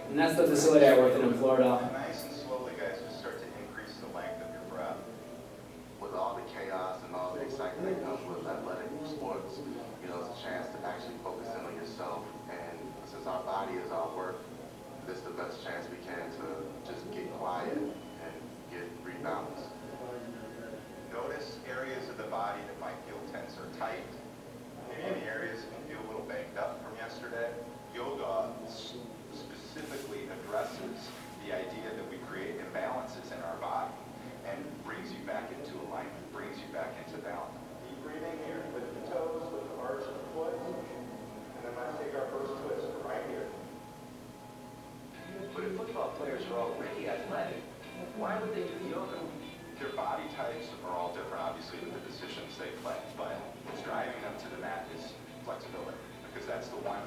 And that's the facility I worked in Florida. Nice and slowly, guys, just start to increase the length of your breath. With all the chaos and all the excitement that comes with athletic sports, you know, it's a chance to actually focus in on yourself. And since our body is our work, this is the best chance we can to just get quiet and get rebalanced. Notice areas of the body that might feel tense or tight. Maybe any areas that feel a little banged up from yesterday. Yoga specifically addresses the idea that we create imbalances in our body and brings you back into alignment, brings you back into balance. Deep breathing here with the toes, with the arch of the foot. And then let's take our first twist right here. But if football players are already athletic, why would they do yoga? Their body types are all different, obviously, with the positions they play, but what's driving them to the mat is flexibility, because that's the one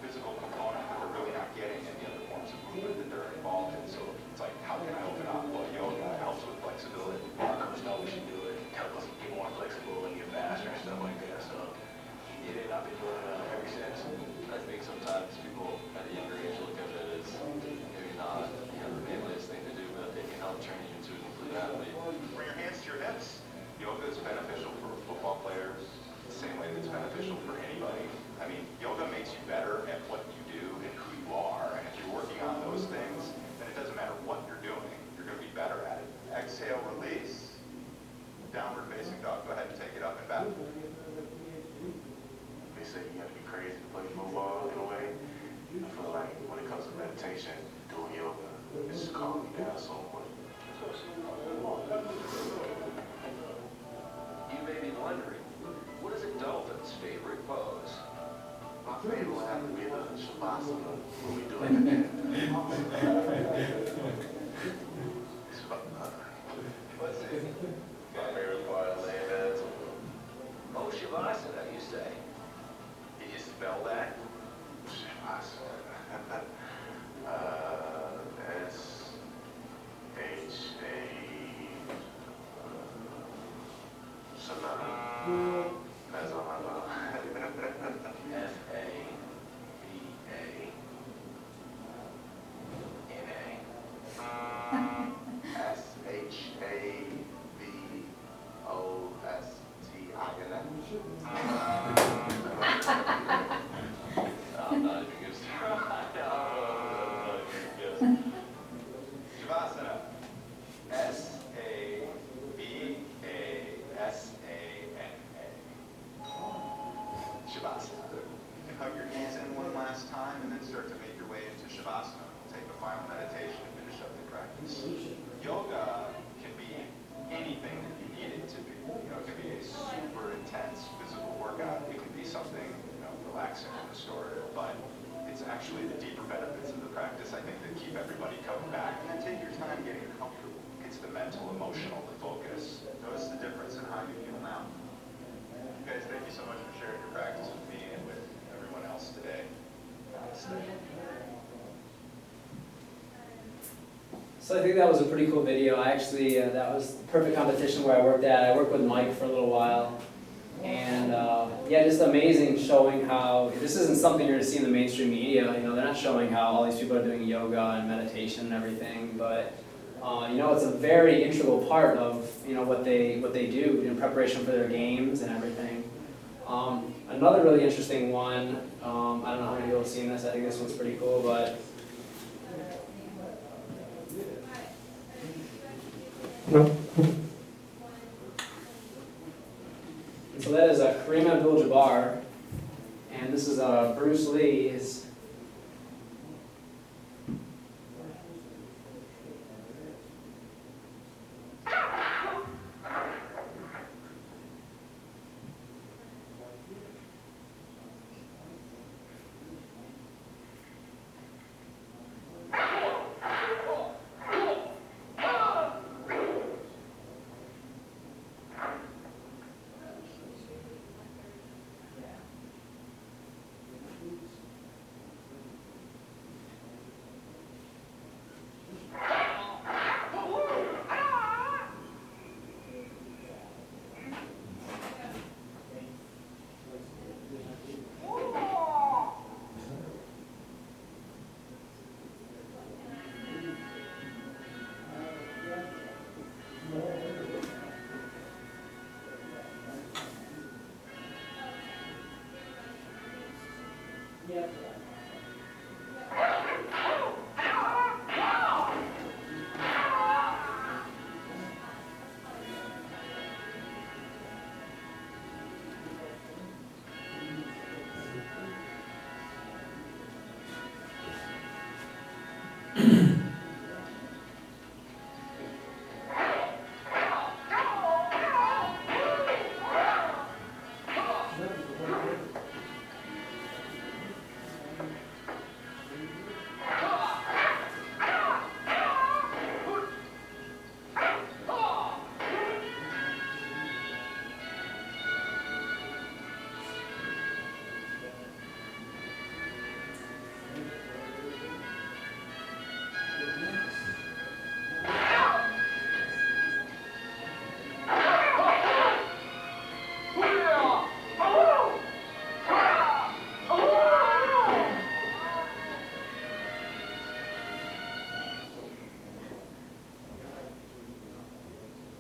physical component that they're really not getting in the other forms of movement that they're involved in. So it's like, how can I open up? Well, yoga helps with flexibility. Our coach knows we should do it, help us get more flexible and get faster and stuff like that. So, yeah, I've been doing it ever since. I think sometimes people at a younger age look at it as maybe not, the manliest thing to do, but it can help train you into a complete athlete. Bring your hands to your hips. Yoga is beneficial for football players the same way that's beneficial for anybody. I mean, yoga makes you better at what you do and who you are, and if you're working on those things, then it doesn't matter what you're doing, you're going to be better at it. Exhale, release. Downward facing dog. Go ahead and take it up and back. They say you have to be crazy to play football in a way. I feel like when it comes to meditation, doing yoga, it's just calming me down so much. You may be wondering, what is a dolphin's favorite pose? My favorite would have to be the Shavasana when we do it again. Let's see. My favorite part of laying down. Oh, Shavasana, you say? Can you spell that? Shavasana. Sanana. That's all I know. I'm not even going to start. Shavasana. S-A-V-A-S-A-N-A. Shavasana. You can hug your knees in one last time and then start to make your way into Shavasana. We'll take a final meditation and finish up the practice. Yoga can be anything that you need it to be. You know, it can be a super intense physical workout. It can be something, relaxing and restorative, but it's actually the deeper benefits of the practice, I think, that keep everybody coming back. And then take your time getting comfortable. It's the mental, emotional, the focus. Notice the difference in how you feel now. You guys, thank you so much for sharing your practice with me and with everyone else today. So I think that was a pretty cool video. I actually, that was the perfect competition where I worked at. I worked with Mike for a little while. And yeah, just amazing showing how, this isn't something you're going to see in the mainstream media. They're not showing how all these people are doing yoga and meditation and everything. But, it's a very integral part of, what they do in preparation for their games and everything. Another really interesting one, I don't know how many people have seen this. I think this one's pretty cool, but so that is Kareem Abdul-Jabbar, and this is Bruce Lee's.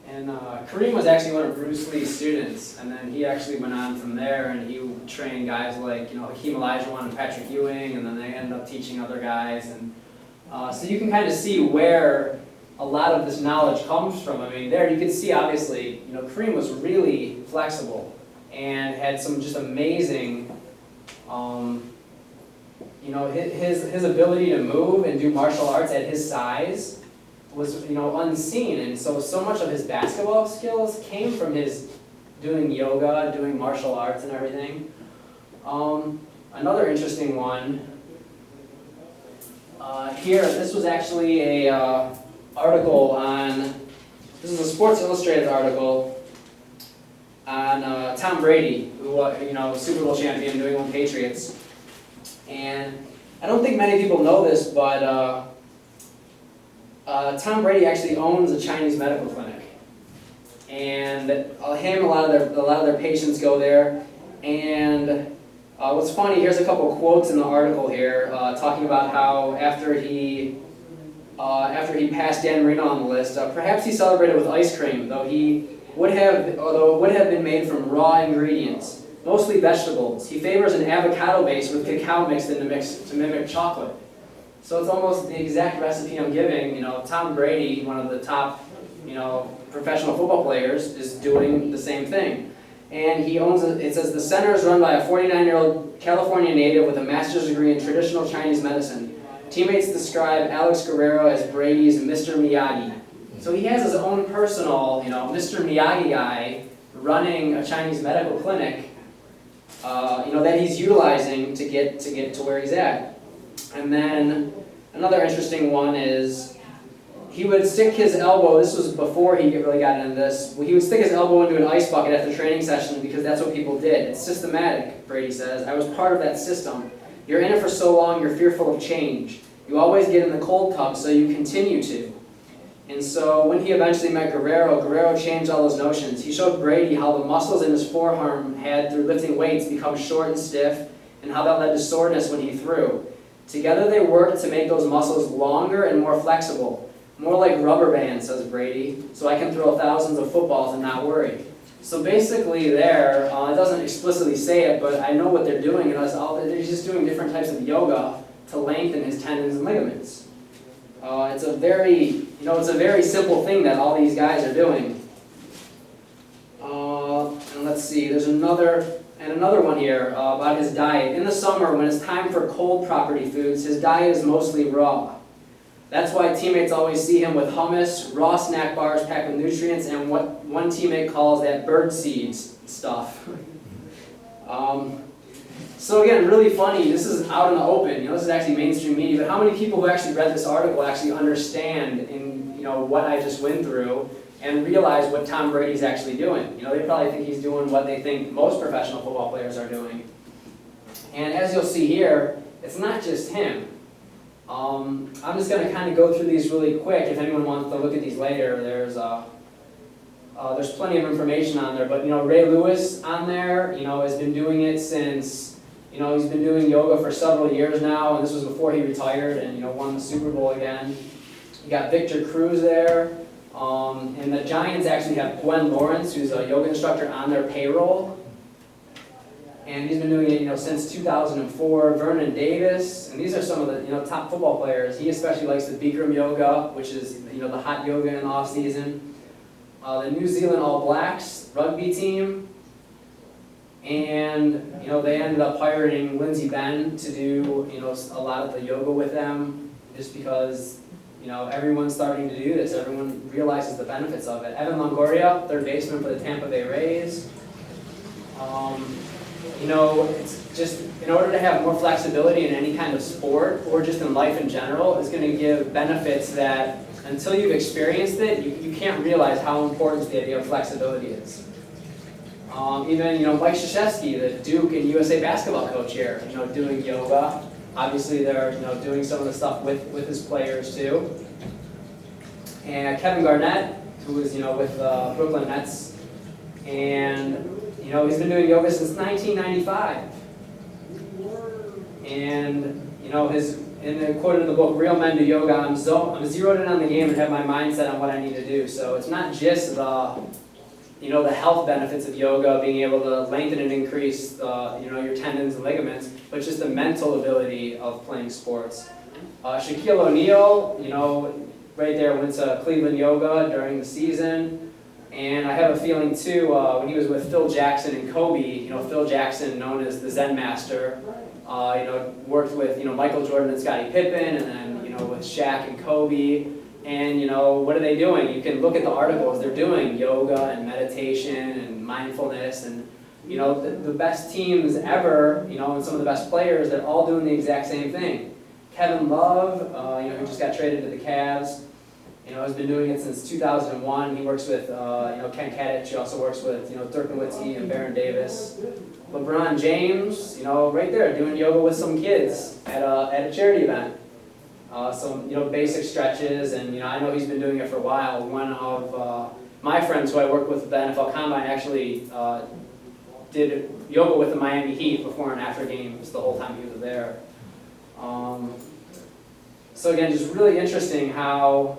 And Kareem was actually one of Bruce Lee's students, and then he actually went on from there, and he trained guys like Hakeem Olajuwon and Patrick Ewing, and then they ended up teaching other guys, and so you can kind of see where a lot of this knowledge comes from. I mean, there you can see obviously, Kareem was really flexible and had some just amazing, his ability to move and do martial arts at his size was unseen, and so much of his basketball skills came from his doing yoga, doing martial arts and everything. Another interesting one here, this was actually a article on, this is a Sports Illustrated article on Tom Brady, who was Super Bowl champion, New England Patriots. And I don't think many people know this, but Tom Brady actually owns a Chinese medical clinic, and a lot of their patients go there. And what's funny, here's a couple quotes in the article here, talking about how after he passed Dan Marino on the list, perhaps he celebrated with ice cream, although it would have been made from raw ingredients, mostly vegetables. He favors an avocado base with cacao mixed in to mimic chocolate. So it's almost the exact recipe I'm giving. Tom Brady, one of the top, professional football players, is doing the same thing. And he owns it says the center is run by a 49-year-old California native with a master's degree in traditional Chinese medicine. Teammates describe Alex Guerrero as Brady's Mr. Miyagi. So he has his own personal, Mr. Miyagi guy running a Chinese medical clinic, that he's utilizing to get to where he's at. And then another interesting one is he would stick his elbow, this was before he really got into this, he would stick his elbow into an ice bucket after training session because that's what people did. It's systematic, Brady says. I was part of that system. You're in it for so long, you're fearful of change. You always get in the cold tub, so you continue to. And so when he eventually met Guerrero changed all those notions. He showed Brady how the muscles in his forearm had, through lifting weights, become short and stiff, and how that led to soreness when he threw. Together they worked to make those muscles longer and more flexible. More like rubber bands, says Brady, so I can throw thousands of footballs and not worry. So basically there, it doesn't explicitly say it, but I know what they're doing, and they're just doing different types of yoga to lengthen his tendons and ligaments. It's a very simple thing that all these guys are doing. And let's see, there's another one here about his diet. In the summer, when it's time for cold property foods, his diet is mostly raw. That's why teammates always see him with hummus, raw snack bars packed with nutrients, and what one teammate calls that bird seeds stuff. So again, really funny, this is out in the open, this is actually mainstream media, but how many people who actually read this article actually understand what I just went through and realize what Tom Brady's actually doing? They probably think he's doing what they think most professional football players are doing. And as you'll see here, it's not just him. I'm just going to kind of go through these really quick. If anyone wants to look at these later, there's plenty of information on there. But Ray Lewis on there, has been doing it since, he's been doing yoga for several years now, and this was before he retired and won the Super Bowl again. You got Victor Cruz there, and the Giants actually have Gwen Lawrence, who's a yoga instructor, on their payroll. and he's been doing it, since 2004. Vernon Davis, and these are some of the, top football players. He especially likes the Bikram yoga, which is, the hot yoga in the off season. The New Zealand All Blacks rugby team, and they ended up hiring Lindsey Benn to do, a lot of the yoga with them, just because, everyone's starting to do this. Everyone realizes the benefits of it. Evan Longoria, third baseman for the Tampa Bay Rays. It's just, in order to have more flexibility in any kind of sport, or just in life in general, it's going to give benefits that, until you've experienced it, you can't realize how important the idea of flexibility is. Even, Mike Krzyzewski, the Duke and USA basketball coach here, doing yoga. Obviously, they're, doing some of the stuff with his players too. And Kevin Garnett, who is, with Brooklyn Nets, and he's been doing yoga since 1995. And quoted in the book, Real Men Do Yoga, I'm zeroed in on the game and have my mindset on what I need to do. So it's not just the health benefits of yoga, being able to lengthen and increase your tendons and ligaments, but just the mental ability of playing sports. Shaquille O'Neal, right there, went to Cleveland Yoga during the season. And I have a feeling too, when he was with Phil Jackson and Kobe, Phil Jackson, known as the Zen Master, worked with Michael Jordan and Scottie Pippen, and then with Shaq and Kobe. And what are they doing? You can look at the articles. They're doing yoga and meditation and mindfulness, and the best teams ever, and some of the best players, they're all doing the exact same thing. Kevin Love, who just got traded to the Cavs, has been doing it since 2001. He works with, Ken Kadich. He also works with, Dirk Nowitzki and Baron Davis. LeBron James, right there, doing yoga with some kids at a charity event. Some, basic stretches, and, I know he's been doing it for a while. One of my friends who I work with at the NFL Combine actually did yoga with the Miami Heat before and after games the whole time he was there. So again, just really interesting how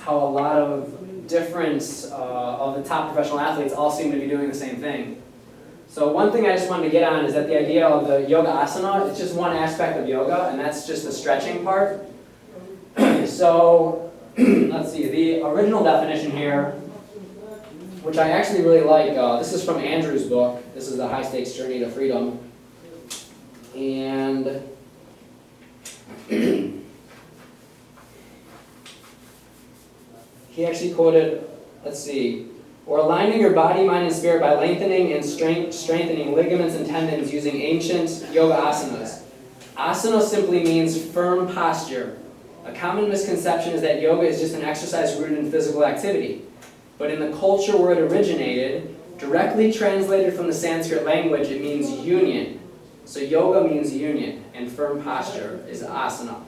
a lot of different of the top professional athletes all seem to be doing the same thing. So one thing I just wanted to get on is that the idea of the yoga asana, it's just one aspect of yoga, and that's just the stretching part. So let's see, the original definition here, which I actually really like, this is from Andrew's book. This is The High Stakes Journey to Freedom. And he actually quoted, let's see, or aligning your body, mind, and spirit by lengthening and strengthening ligaments and tendons using ancient yoga asanas. Asana simply means firm posture. A common misconception is that yoga is just an exercise rooted in physical activity. But in the culture where it originated, directly translated from the Sanskrit language, it means union. So yoga means union, and firm posture is asana.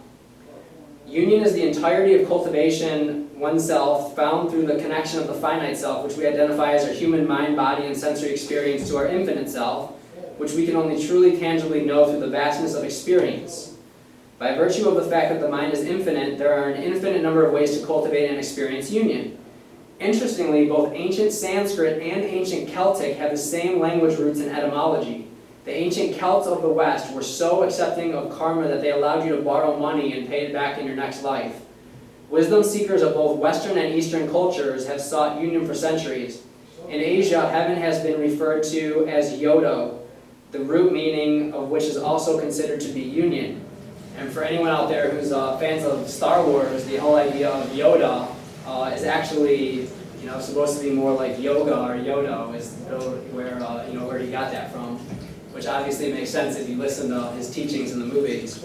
Union is the entirety of cultivation oneself, found through the connection of the finite self, which we identify as our human mind, body, and sensory experience, to our infinite self, which we can only truly tangibly know through the vastness of experience. By virtue of the fact that the mind is infinite, there are an infinite number of ways to cultivate and experience union. Interestingly, both ancient Sanskrit and ancient Celtic have the same language roots and etymology. The ancient Celts of the West were so accepting of karma that they allowed you to borrow money and pay it back in your next life. Wisdom seekers of both Western and Eastern cultures have sought union for centuries. In Asia, heaven has been referred to as Yodo, the root meaning of which is also considered to be union. And for anyone out there who's fans of Star Wars, the whole idea of Yoda is actually, supposed to be more like yoga or Yodo, is where he got that from, which obviously makes sense if you listen to his teachings in the movies.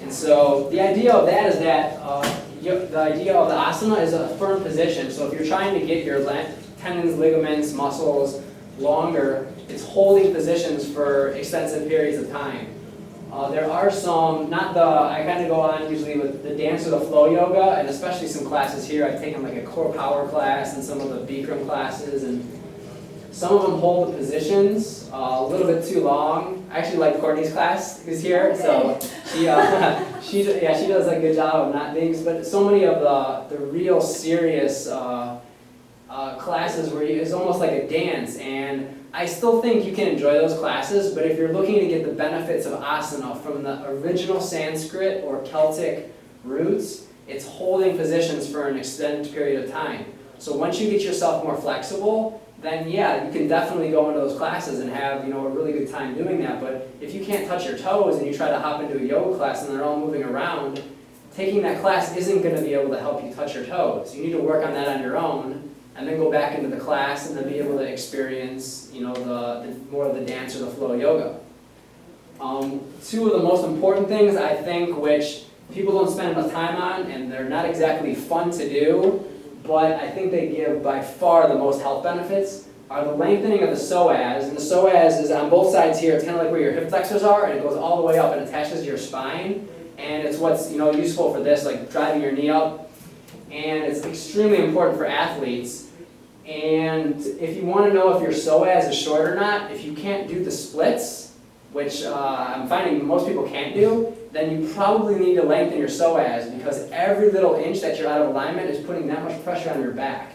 And so the idea of that is that the idea of the asana is a firm position. So if you're trying to get your tendons, ligaments, muscles longer, it's holding positions for extensive periods of time. There are some, I kind of go on usually with the dance or the flow yoga, and especially some classes here. I've taken like a core power class and some of the Bikram classes, and some of them hold the positions a little bit too long. I actually like Courtney's class, who's here, so she does a good job of not being, but so many of the real serious classes where it's almost like a dance, and I still think you can enjoy those classes, but if you're looking to get the benefits of asana from the original Sanskrit or Celtic roots, it's holding positions for an extended period of time. So once you get yourself more flexible, then yeah, you can definitely go into those classes and have, you know, a really good time doing that. But if you can't touch your toes and you try to hop into a yoga class and they're all moving around, taking that class isn't going to be able to help you touch your toes. You need to work on that on your own, and then go back into the class and then be able to experience, you know, the more of the dance or the flow yoga. Two of the most important things I think, which people don't spend enough time on, and they're not exactly fun to do, but I think they give by far the most health benefits, are the lengthening of the psoas. And the psoas is on both sides here. It's kind of like where your hip flexors are, and it goes all the way up and attaches to your spine. And it's what's, you know, useful for this, like driving your knee up. And it's extremely important for athletes. And if you want to know if your psoas is short or not, if you can't do the splits, which I'm finding most people can't do, then you probably need to lengthen your psoas, because every little inch that you're out of alignment is putting that much pressure on your back.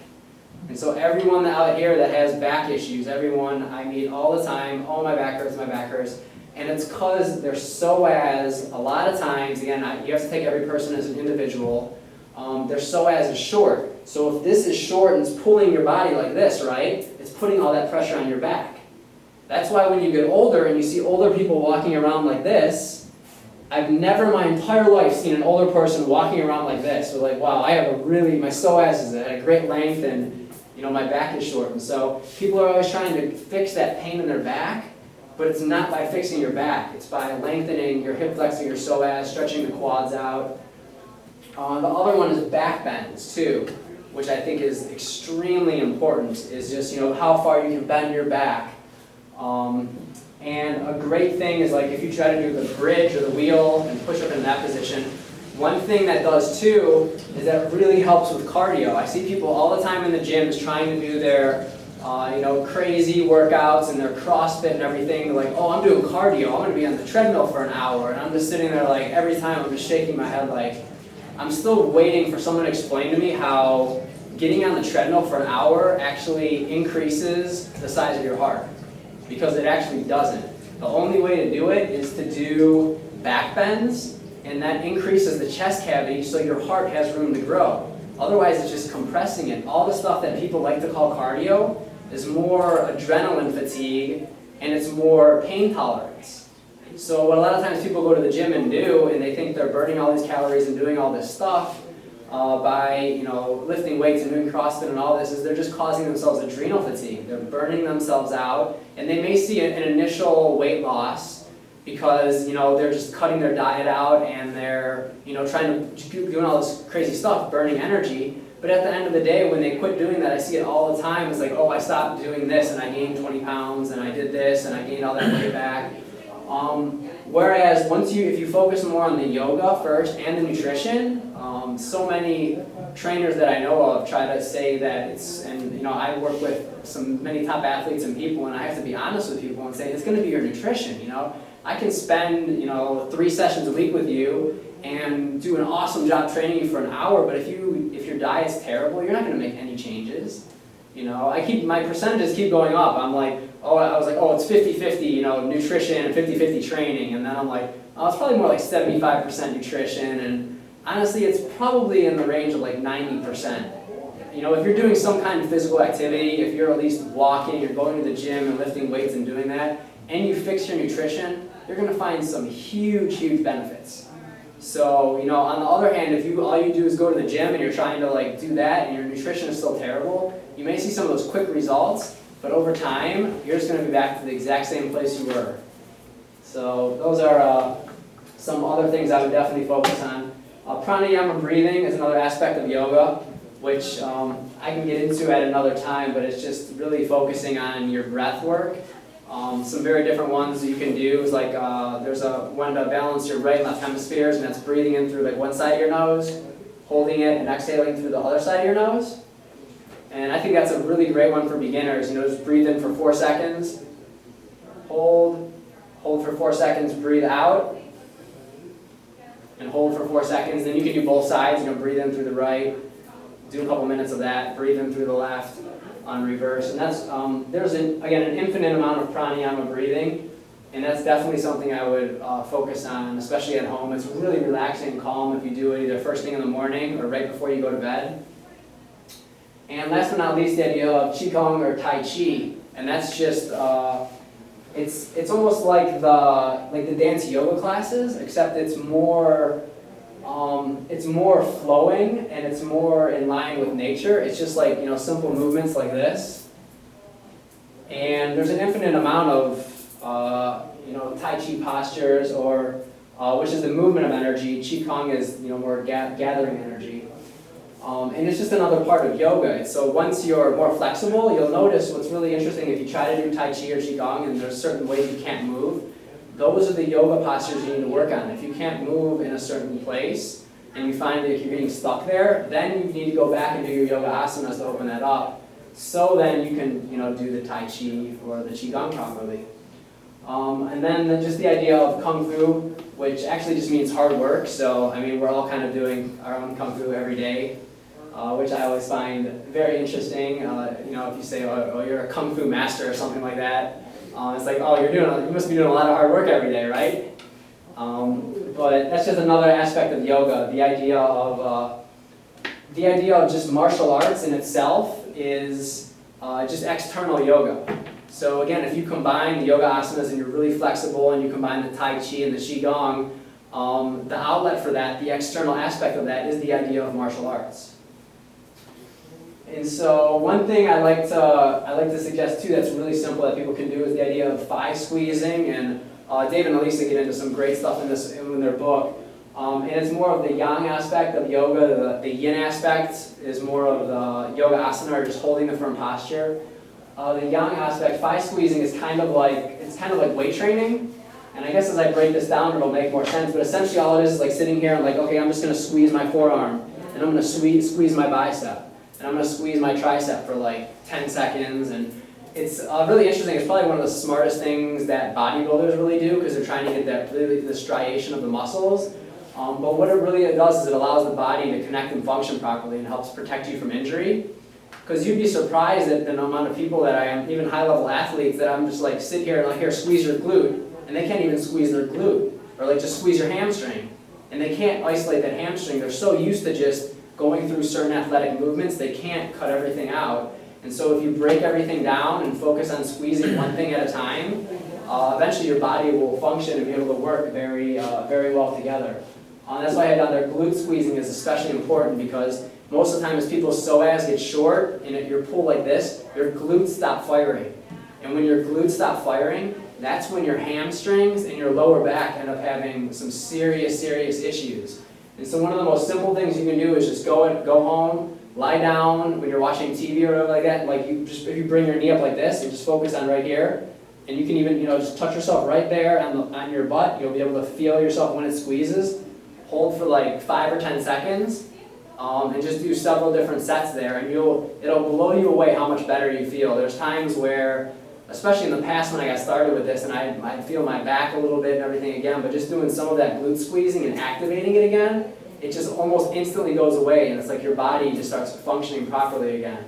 And so everyone out here that has back issues, everyone I meet all the time, oh, my back hurts, and it's because their psoas, a lot of times, again, you have to take every person as an individual, their psoas is short. So if this is short and it's pulling your body like this, right, it's putting all that pressure on your back. That's why when you get older and you see older people walking around like this, I've never in my entire life seen an older person walking around like this. So like, wow, I have my psoas is at a great length, and you know, my back is short. And so people are always trying to fix that pain in their back, but it's not by fixing your back. It's by lengthening your hip flexing your psoas, stretching the quads out. The other one is back bends too, which I think is extremely important, is just, you know, how far you can bend your back. And a great thing is, like, if you try to do the bridge or the wheel and push up in that position, one thing that does too is that it really helps with cardio. I see people all the time in the gyms trying to do their you know, crazy workouts and their CrossFit and everything. They're like, oh, I'm doing cardio, I'm going to be on the treadmill for an hour. And I'm just sitting there like, every time I'm just shaking my head like, I'm still waiting for someone to explain to me how getting on the treadmill for an hour actually increases the size of your heart. Because it actually doesn't. The only way to do it is to do back bends, and that increases the chest cavity so your heart has room to grow. Otherwise, it's just compressing it. All the stuff that people like to call cardio is more adrenaline fatigue, and it's more pain tolerance. So what a lot of times people go to the gym and do, and they think they're burning all these calories and doing all this stuff by, you know, lifting weights and doing CrossFit and all this, is they're just causing themselves adrenal fatigue. They're burning themselves out, and they may see an initial weight loss because, you know, they're just cutting their diet out and they're, you know, trying to doing all this crazy stuff, burning energy. But at the end of the day, when they quit doing that, I see it all the time. It's like, oh, I stopped doing this and I gained 20 pounds and I did this and I gained all that weight back. Whereas if you focus more on the yoga first and the nutrition, so many trainers that I know of try to say that and you know, I work with many top athletes and people, and I have to be honest with people and say it's going to be your nutrition. You know, I can spend, you know, 3 sessions a week with you and do an awesome job training you for an hour, but if your diet's terrible, you're not going to make any changes. You know, my percentages keep going up. I was like, oh, it's 50-50, you know, nutrition and 50-50 training. And then I'm like, oh, it's probably more like 75% nutrition. And honestly, it's probably in the range of like 90%. You know, if you're doing some kind of physical activity, if you're at least walking or going to the gym and lifting weights and doing that, and you fix your nutrition, you're going to find some huge, huge benefits. So, you know, on the other hand, if all you do is go to the gym and you're trying to like do that and your nutrition is still terrible, you may see some of those quick results, but over time, you're just going to be back to the exact same place you were. So those are some other things I would definitely focus on. Pranayama breathing is another aspect of yoga, which I can get into at another time, but it's just really focusing on your breath work. Some very different ones you can do is like there's one to balance your right and left hemispheres, and that's breathing in through like one side of your nose, holding it and exhaling through the other side of your nose. And I think that's a really great one for beginners. You know, just breathe in for 4 seconds, hold for 4 seconds, breathe out, and hold for 4 seconds. Then you can do both sides. You know, breathe in through the right, do a couple minutes of that, breathe in through the left. on reverse. And that's, there's, again, an infinite amount of pranayama breathing, and that's definitely something I would focus on, especially at home. It's really relaxing and calm if you do it either first thing in the morning or right before you go to bed. And last but not least, the idea of Qigong or Tai Chi, and that's just, it's almost like the dance yoga classes, except it's more flowing and it's more in line with nature. It's just like, simple movements like this. And there's an infinite amount of, Tai Chi postures, or which is the movement of energy. Qigong is, more gathering energy. And it's just another part of yoga. So once you're more flexible, you'll notice what's really interesting if you try to do Tai Chi or Qigong and there's certain ways you can't move. Those are the yoga postures you need to work on. If you can't move in a certain place and you find that you're getting stuck there, then you need to go back and do your yoga asanas to open that up. So then you can, do the Tai Chi or the Qigong properly. And then just the idea of Kung Fu, which actually just means hard work. So, we're all kind of doing our own Kung Fu every day, which I always find very interesting. If you say, oh, you're a Kung Fu master or something like that, it's like, oh, you must be doing a lot of hard work every day, right? But that's just another aspect of yoga. The idea of just martial arts in itself is just external yoga. So again, if you combine the yoga asanas and you're really flexible and you combine the Tai Chi and the Qigong, the outlet for that, the external aspect of that is the idea of martial arts. And so one thing I like to suggest too that's really simple that people can do is the idea of thigh squeezing, and Dave and Elisa get into some great stuff in their book. And it's more of the yang aspect of yoga. The yin aspect is more of the yoga asana, or just holding the firm posture. The yang aspect, thigh squeezing, is kind of like weight training. And I guess as I break this down, it'll make more sense. But essentially, all it is like sitting here and like, okay, I'm just going to squeeze my forearm, and I'm going to squeeze my bicep, and I'm going to squeeze my tricep for like 10 seconds. And it's really interesting. It's probably one of the smartest things that bodybuilders really do, because they're trying to get that really the striation of the muscles. But what it really does is it allows the body to connect and function properly and helps protect you from injury. Because you'd be surprised at the amount of people that I am, even high-level athletes, that I'm just like, sit here and like, here, squeeze your glute, and they can't even squeeze their glute. Or like, just squeeze your hamstring. And they can't isolate that hamstring. They're so used to just going through certain athletic movements, they can't cut everything out. And so if you break everything down and focus on squeezing one thing at a time, eventually your body will function and be able to work very well together. That's why I had down there, glute squeezing is especially important, because most of the time as people's psoas get short and if you're pulled like this, your glutes stop firing. And when your glutes stop firing, that's when your hamstrings and your lower back end up having some serious issues. And so one of the most simple things you can do is just go home, lie down when you're watching TV or whatever like that. Like if you bring your knee up like this and just focus on right here, and you can even just touch yourself right there on your butt. You'll be able to feel yourself when it squeezes. Hold for like 5 or 10 seconds, and just do several different sets there, and it'll blow you away how much better you feel. There's times where, especially in the past when I got started with this, and I'd feel my back a little bit and everything again, but just doing some of that glute squeezing and activating it again, it just almost instantly goes away, and it's like your body just starts functioning properly again.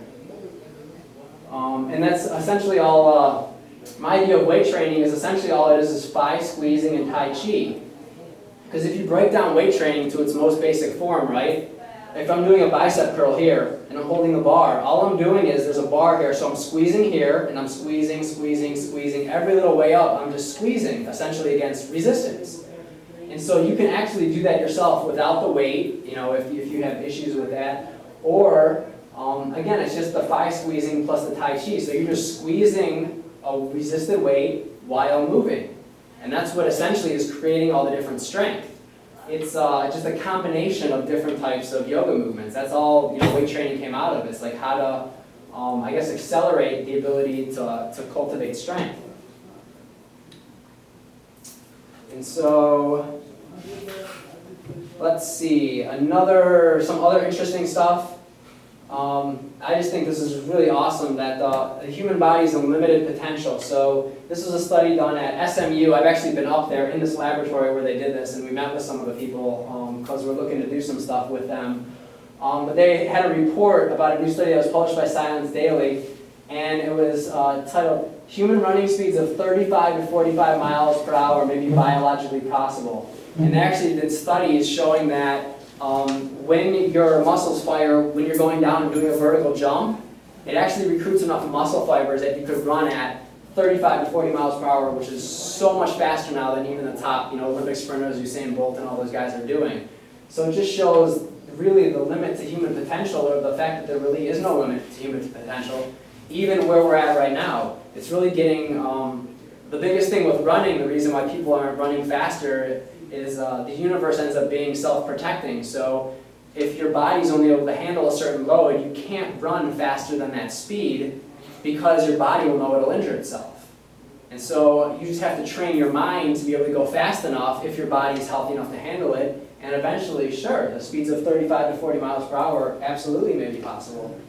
And that's essentially all, my idea of weight training is essentially all it is thigh squeezing and Tai Chi. Because if you break down weight training to its most basic form, right? If I'm doing a bicep curl here, and I'm holding the bar, all I'm doing is there's a bar here, so I'm squeezing here, and I'm squeezing, every little way up, I'm just squeezing, essentially against resistance. And so you can actually do that yourself without the weight, if you have issues with that. Or, again, it's just the thigh squeezing plus the Tai Chi, so you're just squeezing a resisted weight while moving. And that's what essentially is creating all the different strength. It's just a combination of different types of yoga movements. That's all weight training came out of. It's like how to, accelerate the ability to cultivate strength. And so, let's see, some other interesting stuff. I just think this is really awesome that the human body is unlimited potential. So this was a study done at SMU. I've actually been up there in this laboratory where they did this, and we met with some of the people because we're looking to do some stuff with them. But they had a report about a new study that was published by Science Daily, and it was titled Human Running Speeds of 35 to 45 miles per hour may be biologically possible. And they actually did studies showing that when your muscles fire, when you're going down and doing a vertical jump, it actually recruits enough muscle fibers that you could run at 35 to 40 miles per hour, which is so much faster now than even the top, Olympic sprinters, Usain Bolt, and all those guys are doing. So it just shows really the limit to human potential, or the fact that there really is no limit to human potential, even where we're at right now. It's really getting, the biggest thing with running, the reason why people aren't running faster is the universe ends up being self-protecting. So if your body's only able to handle a certain load, you can't run faster than that speed because your body will know it'll injure itself. And so you just have to train your mind to be able to go fast enough if your body is healthy enough to handle it. And eventually, sure, the speeds of 35 to 40 miles per hour absolutely may be possible.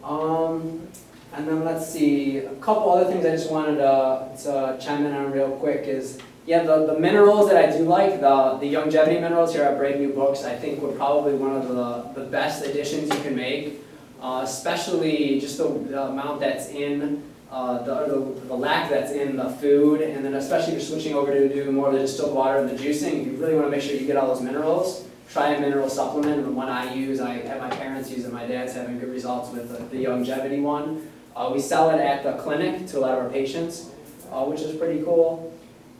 And then let's see, a couple other things I just wanted to chime in on real quick is, yeah, the minerals that I do like, the longevity minerals here at Brave New Books, I think were probably one of the best additions you can make, especially just the amount that's in, the lack that's in the food, and then especially if you're switching over to do more of the distilled water and the juicing, you really want to make sure you get all those minerals. Try a mineral supplement, and the one I use, I have my parents use it, my dad's having good results with the longevity one. We sell it at the clinic to a lot of our patients, which is pretty cool.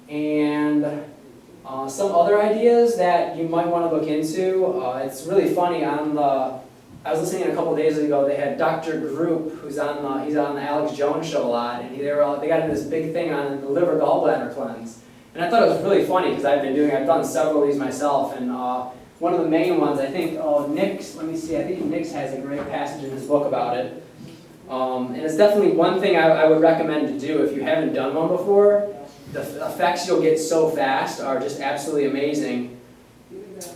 And some other ideas that you might want to look into, it's really funny, I was listening a couple days ago, they had Dr. Group, he's on the Alex Jones show a lot, and they got into this big thing on the liver gallbladder cleanse. And I thought it was really funny because I've done several of these myself, and one of the main ones, I think, Nick's, let me see, I think Nick's has a great passage in his book about it. And it's definitely one thing I would recommend to do if you haven't done one before. The effects you'll get so fast are just absolutely amazing.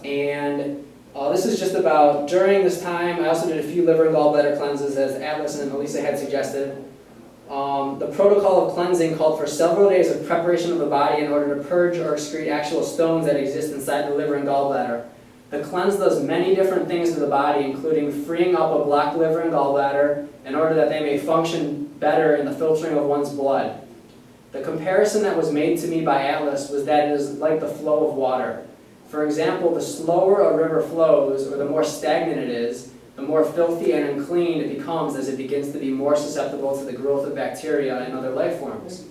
And this is just about, during this time, I also did a few liver and gallbladder cleanses as Atlas and Elisa had suggested. The protocol of cleansing called for several days of preparation of the body in order to purge or excrete actual stones that exist inside the liver and gallbladder. The cleanse does many different things to the body, including freeing up a blocked liver and gallbladder in order that they may function better in the filtering of one's blood. The comparison that was made to me by Atlas was that it is like the flow of water. For example, the slower a river flows, or the more stagnant it is, the more filthy and unclean it becomes as it begins to be more susceptible to the growth of bacteria and other life forms.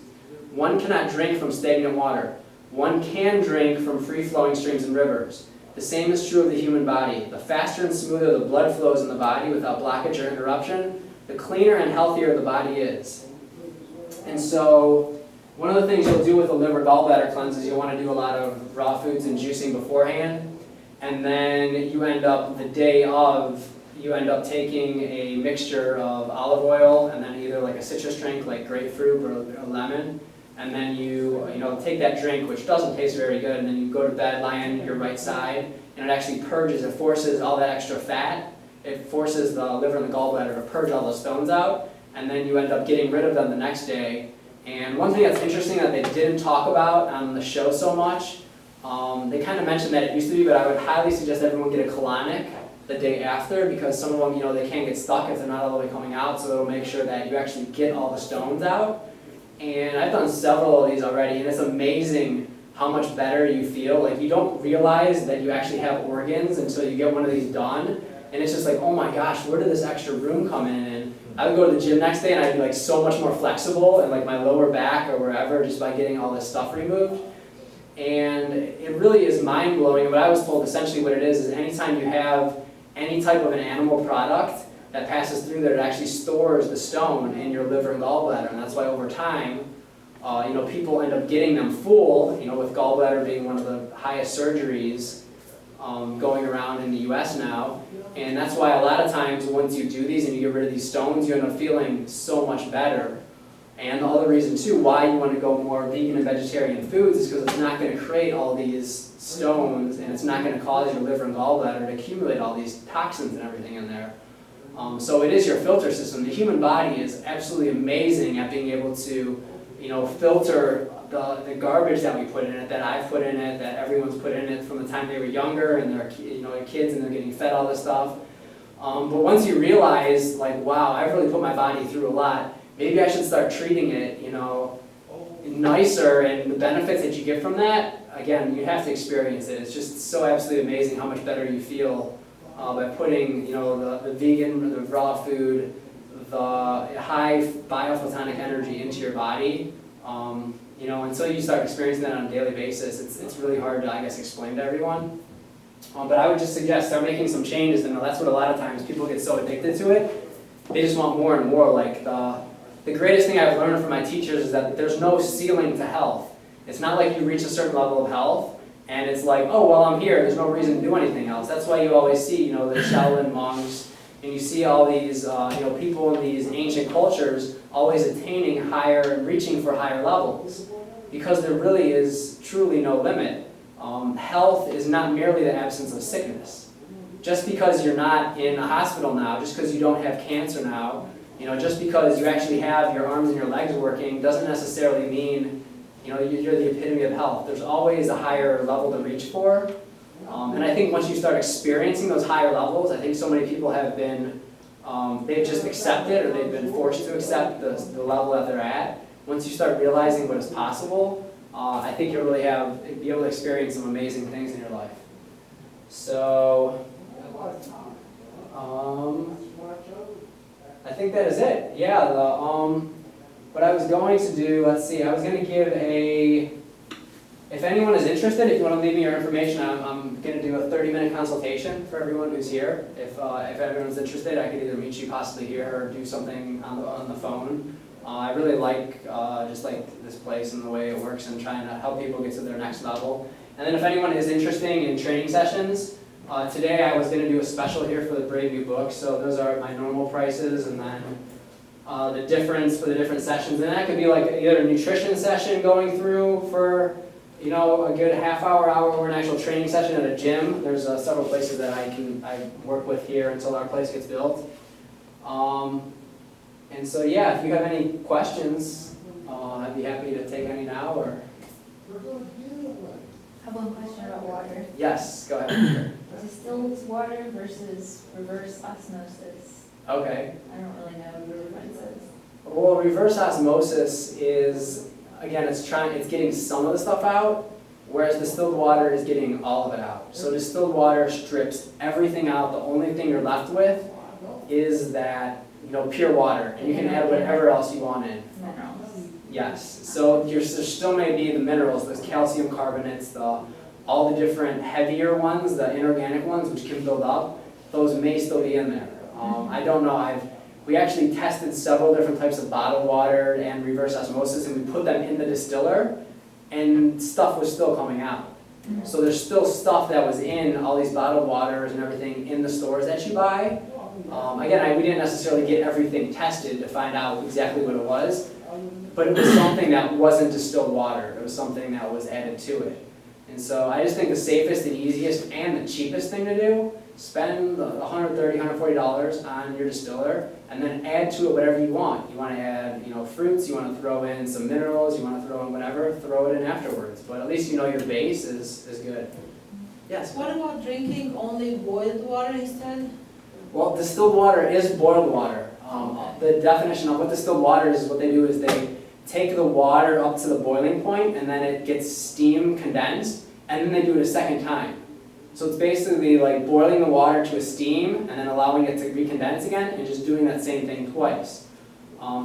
One cannot drink from stagnant water. One can drink from free-flowing streams and rivers. The same is true of the human body. The faster and smoother the blood flows in the body without blockage or interruption, the cleaner and healthier the body is. And so, one of the things you'll do with a liver gallbladder cleanse is you'll want to do a lot of raw foods and juicing beforehand, and then you end up, the day of, you end up taking a mixture of olive oil and then either like a citrus drink like grapefruit or lemon, and then you take that drink, which doesn't taste very good, and then you go to bed, lie on your right side, and it actually purges, it forces all that extra fat, it forces the liver and the gallbladder to purge all those stones out, and then you end up getting rid of them the next day. And one thing that's interesting that they didn't talk about on the show so much, they kind of mentioned that it used to be, but I would highly suggest everyone get a colonic the day after, because some of them, they can't get stuck if they're not all the way coming out, so it'll make sure that you actually get all the stones out. And I've done several of these already, and it's amazing how much better you feel. Like, you don't realize that you actually have organs until you get one of these done, and it's just like, oh my gosh, where did this extra room come in? And I would go to the gym next day and I'd be like so much more flexible in like my lower back or wherever, just by getting all this stuff removed. And it really is mind-blowing. And what I was told, essentially what it is anytime you have any type of an animal product that passes through there, it actually stores the stone in your liver and gallbladder. And that's why over time, people end up getting them full, with gallbladder being one of the highest surgeries going around in the US now. And that's why a lot of times once you do these and you get rid of these stones, you end up feeling so much better. And the other reason too why you want to go more vegan and vegetarian foods is because it's not going to create all these stones, and it's not going to cause your liver and gallbladder to accumulate all these toxins and everything in there. So it is your filter system. The human body is absolutely amazing at being able to filter the garbage that we put in it, that I've put in it, that everyone's put in it from the time they were younger, and they're kids and they're getting fed all this stuff. But once you realize, like, wow, I've really put my body through a lot, maybe I should start treating it, you know, nicer, and the benefits that you get from that, again, you have to experience it. It's just so absolutely amazing how much better you feel by putting, you know, the vegan, the raw food, the high biophotonic energy into your body. You know, until you start experiencing that on a daily basis, it's really hard to, I guess, explain to everyone. But I would just suggest start making some changes, and that's what a lot of times people get so addicted to it. They just want more and more. Like the greatest thing I've learned from my teachers is that there's no ceiling to health. It's not like you reach a certain level of health, and it's like, oh, well, I'm here, there's no reason to do anything else. That's why you always see, you know, the Shaolin monks, and you see all these, you know, people in these ancient cultures always attaining higher and reaching for higher levels, because there really is truly no limit. Health is not merely the absence of sickness. Just because you're not in a hospital now, just because you don't have cancer now, you know, just because you actually have your arms and your legs working doesn't necessarily mean, you know, you're the epitome of health. There's always a higher level to reach for. And I think once you start experiencing those higher levels, I think so many people have been, they've just accepted, or they've been forced to accept the level that they're at. Once you start realizing what is possible, I think you'll really be able to experience some amazing things in your life. So, I think that is it. Yeah, what I was going to do, let's see, I was going to give if anyone is interested, if you want to leave me your information, I'm going to do a 30-minute consultation for everyone who's here. If everyone's interested, I could either meet you possibly here or do something on the phone. I really like just like this place and the way it works, and trying to help people get to their next level. And then if anyone is interested in training sessions, today I was going to do a special here for the Brave New Book, so those are my normal prices, and then the difference for the different sessions. And that could be like either a nutrition session going through for, you know, a good half-hour, hour, or an actual training session at a gym. There's several places that I work with here until our place gets built. And so yeah, if you have any questions, I'd be happy to take any now, or... I have one question about water. Yes, go ahead. Distilled water versus reverse osmosis. Okay. I don't really know what the difference is. Well, reverse osmosis is, again, it's getting some of the stuff out, whereas distilled water is getting all of it out. So distilled water strips everything out. The only thing you're left with is that, you know, pure water, and you can add whatever else you want in. Minerals. Yes. So there still may be the minerals, the calcium carbonates, all the different heavier ones, the inorganic ones, which can build up. Those may still be in there. I don't know. We actually tested several different types of bottled water and reverse osmosis, and we put them in the distiller, and stuff was still coming out. So there's still stuff that was in all these bottled waters and everything in the stores that you buy. Again, we didn't necessarily get everything tested to find out exactly what it was, but it was something that wasn't distilled water. It was something that was added to it. And so I just think the safest and easiest and the cheapest thing to do, spend $130, $140 on your distiller, and then add to it whatever you want. You want to add, you know, fruits, you want to throw in some minerals, you want to throw in whatever, throw it in afterwards. But at least you know your base is good. Yes? What about drinking only boiled water instead? Well, distilled water is boiled water. The definition of what distilled water is, what they do is they take the water up to the boiling point, and then it gets steam condensed, and then they do it a second time. So it's basically like boiling the water to a steam, and then allowing it to recondense again, and just doing that same thing twice.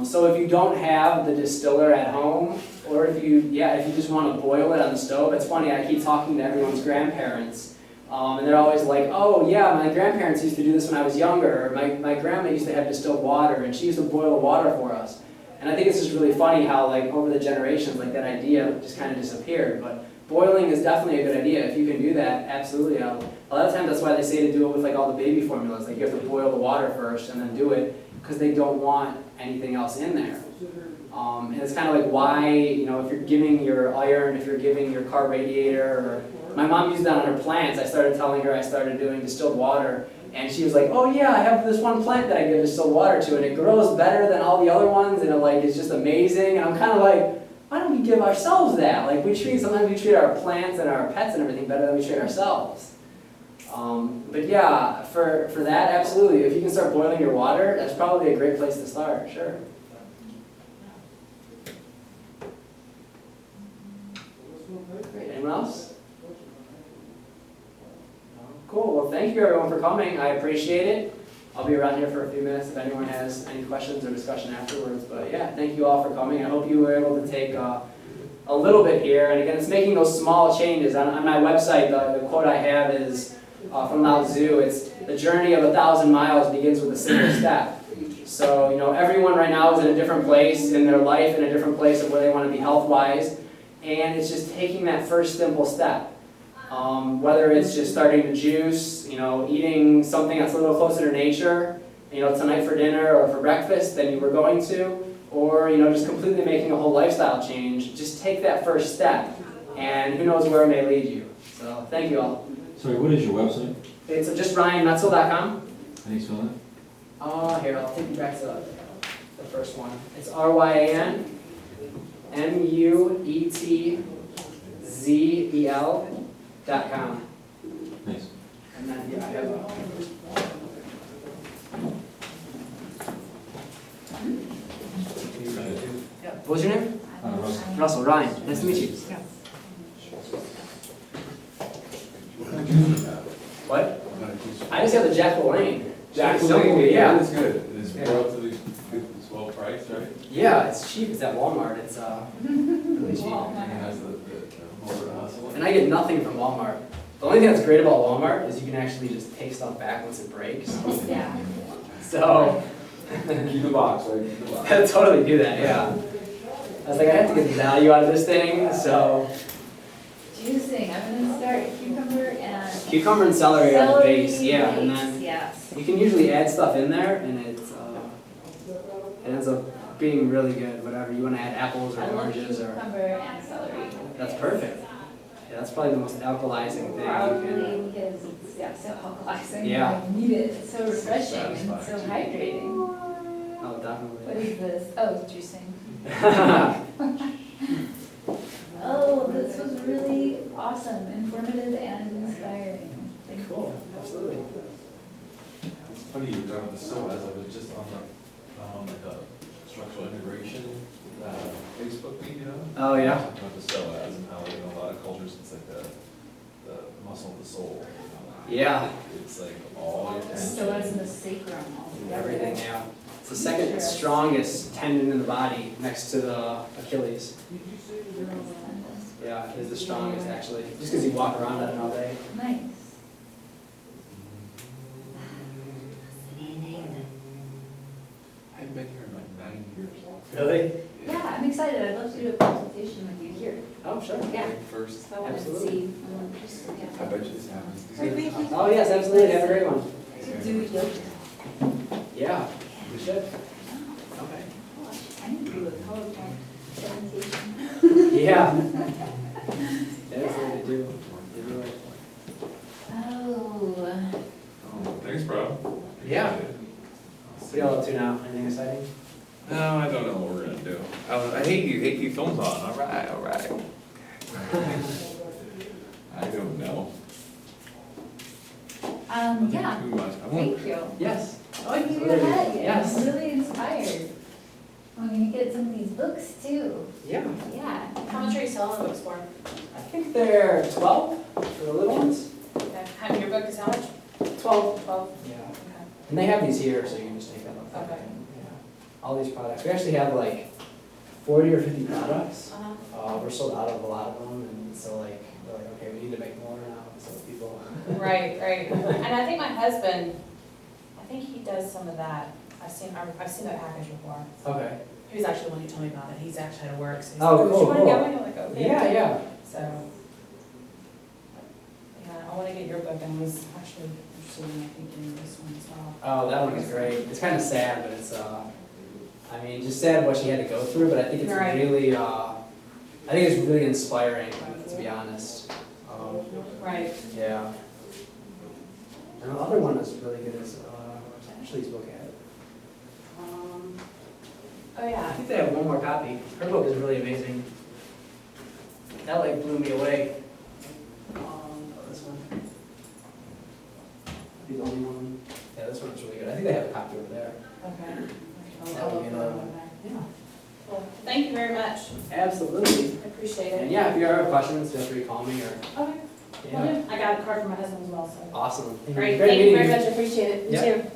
So if you don't have the distiller at home, or if you just want to boil it on the stove, it's funny, I keep talking to everyone's grandparents, and they're always like, oh yeah, my grandparents used to do this when I was younger, or my grandma used to have distilled water, and she used to boil the water for us. And I think it's just really funny how, like, over the generations, like, that idea just kind of disappeared. But boiling is definitely a good idea. If you can do that, absolutely. A lot of times that's why they say to do it with, like, all the baby formulas. Like, you have to boil the water first and then do it, because they don't want anything else in there. And it's kind of like why, you know, if you're giving your iron, if you're giving your car radiator, or my mom used that on her plants. I started telling her I started doing distilled water, and she was like, oh yeah, I have this one plant that I give distilled water to, and it grows better than all the other ones, and it, like, is just amazing. And I'm kind of like, why don't we give ourselves that? Like, sometimes we treat our plants and our pets and everything better than we treat ourselves. But yeah, for that, absolutely. If you can start boiling your water, that's probably a great place to start, sure. Great, anyone else? Cool, well thank you everyone for coming, I appreciate it. I'll be around here for a few minutes if anyone has any questions or discussion afterwards, but yeah, thank you all for coming. I hope you were able to take a little bit here, and again, it's making those small changes. On my website, the quote I have is from Lao Tzu, it's the journey of 1,000 miles begins with a single step. So, you know, everyone right now is in a different place in their life, in a different place of where they want to be health-wise, and it's just taking that first simple step. Whether it's just starting to juice, you know, eating something that's a little closer to nature, you know, tonight for dinner or for breakfast than you were going to, or, you know, just completely making a whole lifestyle change, just take that first step, and who knows where it may lead you. So, thank you all. Sorry, what is your website? It's just RyanMuetzel.com. How do you spell that? Here, I'll take you back to the first one. It's RyanMuetzel.com. Thanks. And then, yeah, I have what was your name? Russell. Russell, Ryan. Nice to meet you. What? I just have the Jack LaLanne. Jack Simple, LaLanne, yeah. it's good. It's Yeah. relatively good, it's well priced, right? Yeah, it's cheap. It's at Walmart. It's really cheap. And it has the motor hustle. And I get nothing from Walmart. The only thing that's great about Walmart is you can actually just take stuff back once it breaks. Yeah. So, Keep the box, right? Keep the box. I'll totally do that, yeah. I was like, I have to get the value out of this thing, so. Juicing, I'm gonna start cucumber and. Cucumber and celery are the Celery base, yeah, and base, then yes. you can usually add stuff in there and it ends up being really good, whatever. You wanna add apples or I love oranges or, cucumber and celery. that's perfect. Yeah, that's probably the most alkalizing thing you Probably can. because it's, yeah, so alkalizing. Yeah. I need it, it's so refreshing and so satisfying. hydrating. Oh, What definitely. is this? Oh, juicing. Oh, this was really awesome, informative and inspiring. Thank you. Cool, absolutely. It's funny you were talking about the SOAS, I was just on the structural integration Facebook page, you know? Oh, yeah? Talking about the SOAS and how, you know, a lot of cultures, it's like the muscle of the soul. Yeah, It's like all your tension. So as in the sacrum. everything, yeah. It's the second strongest tendon in the body next to the Achilles. Yeah, it is the strongest actually, just because you walk around on it all day. Nice. I've been here in like 9 years. Really? Yeah, I'm excited. I'd love to do a consultation with you here. Oh, sure. Yeah. First, So I want to Absolutely. see. I want to just, I yeah. bet you this happens. Oh, yes, absolutely, have a great one. Do yoga. Yeah, we should. Okay. Gosh, I need to do a PowerPoint presentation. Yeah. That is what they do. They do it. Oh. Thanks, bro. Yeah. Appreciate it. What are y'all up to now? Anything exciting? No, I don't know what we're gonna do. I hate you films on, all right. I don't know. Nothing Yeah. too much. I want, Thank you. Yes. Oh, you Absolutely. ahead. Yes. I'm really inspired. I'm gonna get some of these books too. Yeah. Yeah. How much are you selling the books for? I think they're 12 for the little ones. Okay. Your book is how much? 12. 12? Yeah. Okay. And they have these here, so you can just take them. Okay. Yeah. All these products. We actually have like 40 or 50 products. Uh-huh. We're sold out of a lot of them, and so like we're like, okay, we need to make more now. So people. Right, right. And I think my husband, I think he does some of that. I've seen that package before. Okay. He was actually the one who told me about it. He's actually had to work, so he's Oh, like, cool, "You wanna cool. go?" And I'm like, okay. Yeah, yeah. So, yeah, I wanna get your book, and I was actually interested in, I think, in this one as well. Oh, that one is great. It's kind of sad, but it's I mean, just sad what she had to go through. But I think it's Right. really, I think it's really inspiring, to be honest. Right. Yeah. And the other one is really good as Ashley's book had. Oh, I yeah. think they have one more copy. Her book is really amazing. That like blew me away. This one. be the only one. Yeah, this one's really good. I think they have a copy over there. Okay. That I'll would look be for another that one. one there. Yeah. Well, thank you very much. Absolutely. I appreciate And it. yeah, if you ever have questions, feel free to call me or, Okay. yeah. Well, I got a card from my husband as well, so. Awesome. Great, Great thank you meeting very much, I appreciate it. You Yeah. too.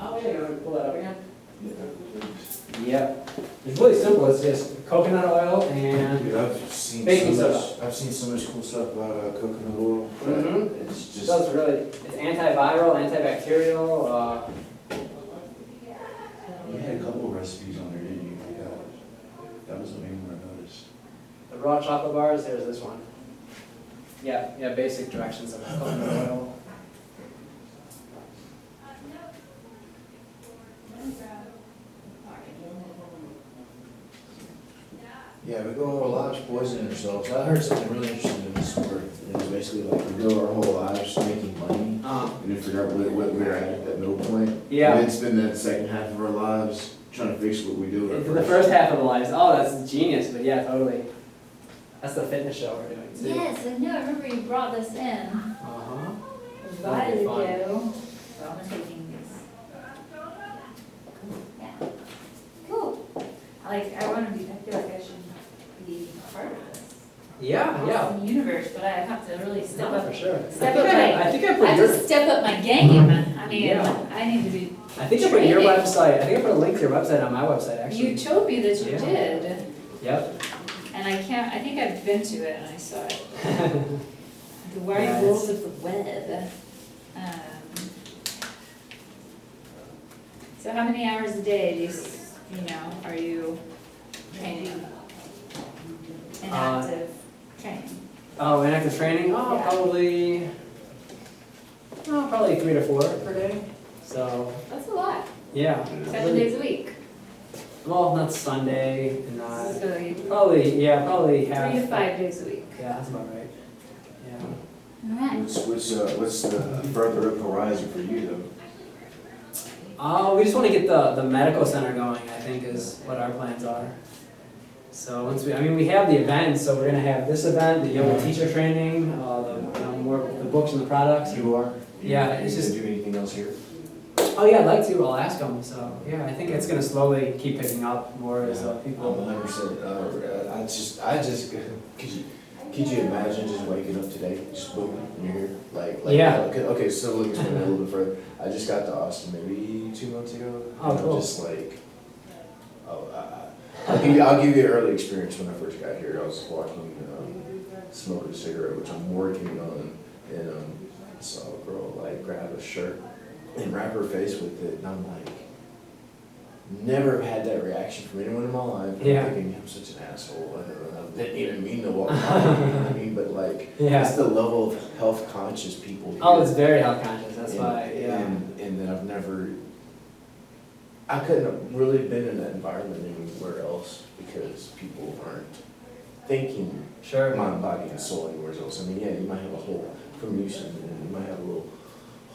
Oh, yeah, you want to pull that up again? Yep. It's really simple. It's just coconut oil and Dude, I've seen baking so soda. much. I've seen so much cool stuff about coconut oil. Mhm. It's just. So it's really, it's antiviral, antibacterial, You had a couple of recipes on there, didn't you? Yeah. That was the main one I noticed. the raw chocolate bars, there's this one. Yeah, yeah, basic directions of coconut oil. Yeah, we go our lives poisoning ourselves. I heard something really interesting in this where it was basically like we go our whole lives making money and then figure out what we're at that middle point. Yeah. And then spend that second half of our lives trying to fix what we do. Into the first half of the lives, oh, that's genius, but yeah, totally. That's the fitness show we're doing too. Yes, I know, I remember you brought this in Uh-huh. a That'll while be fun. ago. So I'm taking this. Yeah. Cool. I want to be, I feel like I should be part of this. Yeah, yeah. Awesome universe, but I have to really step No, up. for sure. Step I up think I I put have your, to step up my game. I mean, Yeah. I need to be. I think I put your training. website, I think I put a link to your website on my website, actually. You told me that you Yeah. did, Yep. and I think I've been to it and I saw it. The wide Yeah, world of the web. So how many hours a day do you know, are you training? In active training? Oh, inactive training, Yeah. probably 3 to 4 per day, so, That's a lot. yeah. 7 days a week. Well, not Sunday, and not, So you probably half. 3 to 5 days a week. Yeah, that's about right, yeah. All right. What's the further up horizon for you though? We just want to get the medical center going, I think is what our plans are. So once we have the events, so we're gonna have this event, the yoga teacher training, more the books and the products. You are? Yeah, it's You just- do anything else here? Oh yeah, I'd like to, I'll ask them, so, yeah, I think it's gonna slowly keep picking up more as I'm people. 100%. I just could you imagine just waking up today, just boom, and you're here? Like Yeah. Okay, so let me explain that a little bit further. I just got to Austin maybe 2 months ago. Oh, and cool. I'm just like, I'll give you an early experience when I first got here. I was walking, smoking a cigarette, which I'm working on, and saw a girl like grab a shirt and wrap her face with it, and I'm like, never had that reaction from anyone in my life. Yeah. I'm thinking, I'm such an asshole. I didn't even mean to walk by, you know what I mean? But like, Yeah. it's the level of health conscious people here. Oh, it's very health conscious, that's And- why, yeah. And then I couldn't have really been in that environment anywhere else because people aren't thinking Sure. mind, body, and soul anywhere else. I mean, yeah, you might have a whole Promution and you might have a little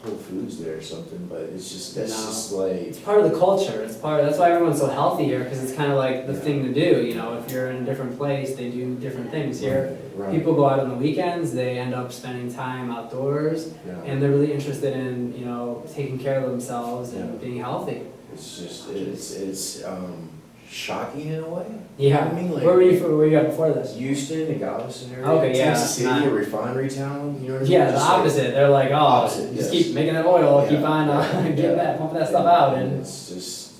Whole Foods there or something, but it's just, that's No. just like, It's part of the culture. That's why everyone's so healthy here, because it's kind of like the thing to do. You know, if you're in a different place, they do different things here. right, People go out on the weekends. They end up spending time outdoors, yeah. and they're really interested in taking care of themselves and Yeah. being healthy. It's just, it's shocking in a way. Yeah. You know what I mean? Like, Where were you at before this? Houston and Galveston area. Okay, yeah, Texas City, not- a refinery town, you know what I mean? Yeah, the Just like- opposite. They're like, oh, Opposite, just yes. keep making that oil, Yeah, keep on yeah, getting yeah. that, pumping that stuff out, and It's just,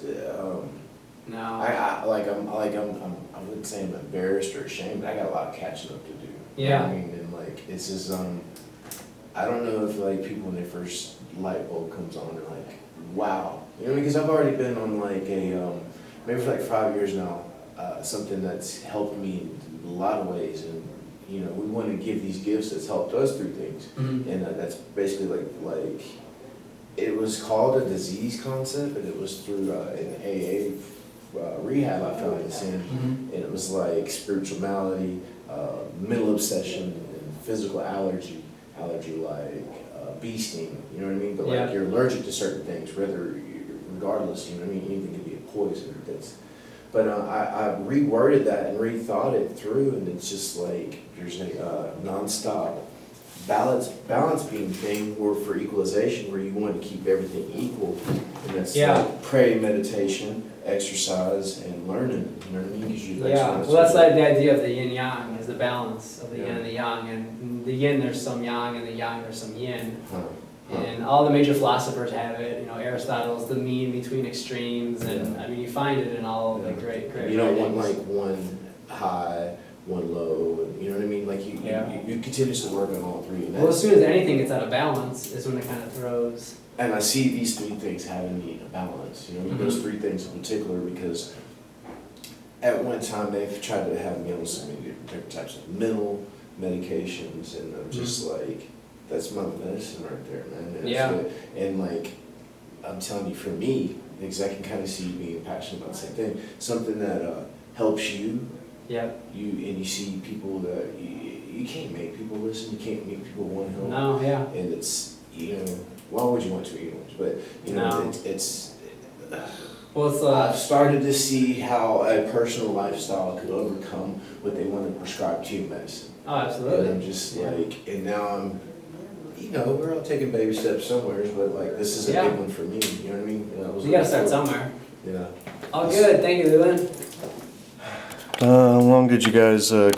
no. I wouldn't say I'm embarrassed or ashamed, but I got a lot of catching up to do. You know Yeah. what I mean, and like, it's just, I don't know if like people when their first light bulb comes on, they're like, wow, You know, because I've already been on like maybe for like 5 years now, something that's helped me in a lot of ways. And, you know, we want to give these gifts that's helped us through things. Mhm. And that's basically like, it was called a disease concept, and it was through an AA rehab I found this in. Mhm. And it was like spiritual malady, mental obsession, and physical allergy like bee sting, you know what I mean? But like Yeah. you're allergic to certain things, regardless, you know what I mean? Anything can be a poison. But I reworded that and rethought it through, and it's just like there's a nonstop balance beam thing where for equalization, where you want to keep everything equal, and that's Yeah. like prayer, meditation, exercise, and learning. You know what I mean? 'Cause you Yeah, well, that's like the idea of the yin yang, is the balance of the yin Yeah. and the yang. And in the yin, there's some yang, and the yang, there's some yin. Huh. And all the major philosophers have it. You know, Aristotle's the mean between extremes, and I mean, you find it in all the great. You don't want writings. like one high, one low, and you know what I mean? Like you continuously work on all three. And Well, as that's, soon as anything gets out of balance, is when it kind of throws. and I see these three things having me a balance, you know, those three things in particular, because at one time they've tried to have me on so many different types of mental medications, and I'm just like, that's my medicine right there, man. And Yeah. and like, I'm telling you, for me, because I can kind of see you being passionate about the same thing, something that helps you, Yep. and you see people that you can't make people listen, you can't make people want help. No, yeah. And it's, you know, why would you want to anyways? But, you know, No. it's Well, it's I've started to see how a personal lifestyle could overcome what they want to prescribe to you medicine. oh, And absolutely. I'm just like, and now I'm, you know, we're all taking baby steps somewhere, but like, this is a Yeah. big one for me, you know what I mean? And I was You gotta looking start for- somewhere. Yeah. All good. Thank you, Leland. How long did you guys go?